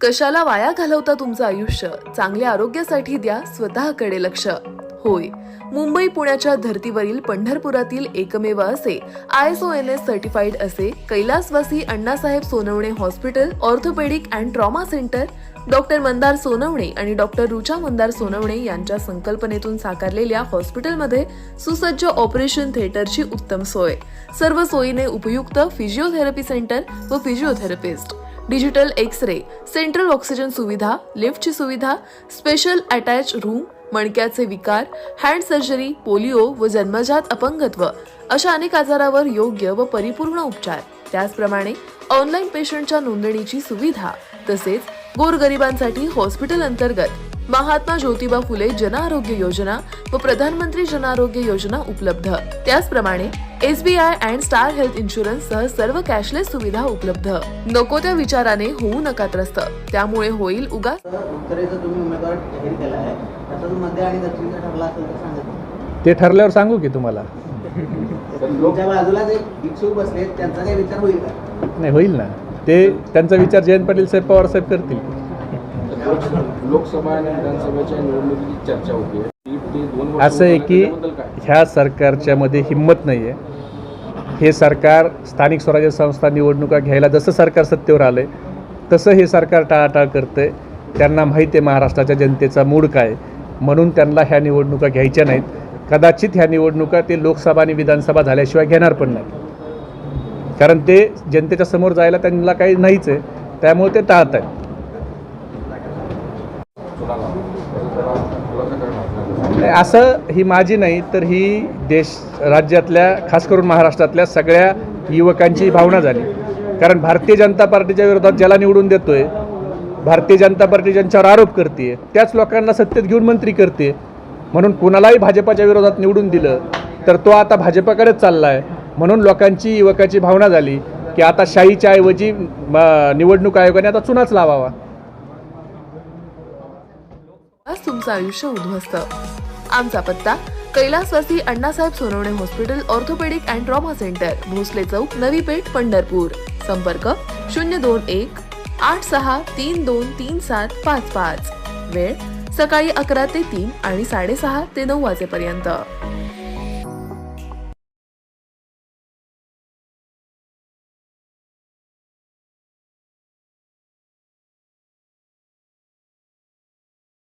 कशाला वाया घालवता तुमचं आयुष्य? चांगल्या आरोग्यासाठी द्या स्वतःकडे लक्ष. होय, मुंबई पुण्याच्या धर्तीवरील पंढरपुरातील एकमेव असे ISONS सर्टिफाईड असे कैलासवासी Annasaheb Sonawane hospital orthopaedic and trauma centre doctor Mandar Sonawane आणि डॉक्टर रुचा मंदार सोनवणे यांच्या संकल्पनेतून साकारलेल्या हॉस्पिटलमध्ये सुसज्ज ऑपरेशन थिएटरची उत्तम सोय, सर्व सोयीने उपयुक्त फिजिओथेरपी सेंटर व physiotherapist, digital x-ray, central oxygen सुविधा, लिफ्टची सुविधा, स्पेशल अटॅच रूम, मणक्याचे विकार, हँड सर्जरी, पोलिओ व जन्मजात अपंगत्व अशा अनेक आजारावर योग्य व परिपूर्ण उपचार, त्याचप्रमाणे ऑनलाईन पेशंटच्या नोंदणीची सुविधा, तसेच गोरगरिबांसाठी हॉस्पिटल अंतर्गत महात्मा ज्योतिबा फुले जन आरोग्य योजना व प्रधानमंत्री जन आरोग्य योजना उपलब्ध, त्याचप्रमाणे SBI and star health insurance सह सर्व कॅशलेस सुविधा उपलब्ध. नको त्या विचाराने होऊ नका त्रस्त, त्यामुळे होईल उगाच. उत्तरेचा तुम्ही उमेदवार जाहीर केला आहे, त्याचा जो मध्य आणि दक्षिणचा ठरला असेल तर सांगा. ते ठरल्यावर सांगू की तुम्हाला. तुमच्या बाजूला जे इच्छुक बसले त्यांचा काही विचार होईल का? नाही, होईल ना. ते त्यांचा विचार जयंत पाटील साहेब, पवार साहेब करतील. लोकसभा आणि विधानसभेच्या निवडणुकीची चर्चा होती. असं आहे की ह्या सरकारच्या मध्ये हिंमत नाही आहे. हे सरकार स्थानिक स्वराज्य संस्था निवडणुका घ्यायला जसं सरकार सत्तेवर आलं तसं हे सरकार टाळाटाळ करतंय. त्यांना माहीत आहे महाराष्ट्राच्या जनतेचा मूड काय, म्हणून त्यांना ह्या निवडणुका घ्यायच्या नाहीत. कदाचित ह्या निवडणुका ते लोकसभा आणि विधानसभा झाल्याशिवाय घेणार पण नाहीत, कारण ते जनतेच्या समोर जायला त्यांना काही नाहीच आहे, त्यामुळे ते टाळत आहेत. असं ही माझी नाही तर ही राज्यातल्या, खास करून महाराष्ट्रातल्या सगळ्या युवकांची भावना झाली. कारण भारतीय जनता पार्टीच्या विरोधात ज्याला निवडून देतोय, भारतीय जनता पार्टी ज्यांच्यावर आरोप करते, त्याच लोकांना सत्तेत घेऊन मंत्री करते. म्हणून कुणालाही भाजपाच्या विरोधात निवडून दिलं तर तो आता भाजपाकडेच चालला आहे. म्हणून लोकांची, युवकाची भावना झाली की आता शाहीच्या ऐवजी निवडणूक आयोगाने आता चुनाच लावावा. आज तुमचं आयुष्य उद्ध्वस्त. आमचा पत्ता कैलासवासी Annasaheb Sonawane hospital orthopaedic and trauma centre, Bhosale Chowk, Navi Peth, Pandharpur. संपर्क 021 86323755. वेळ सकाळी 11 ते 3 आणि 6:30 ते 9 वाजेपर्यंत.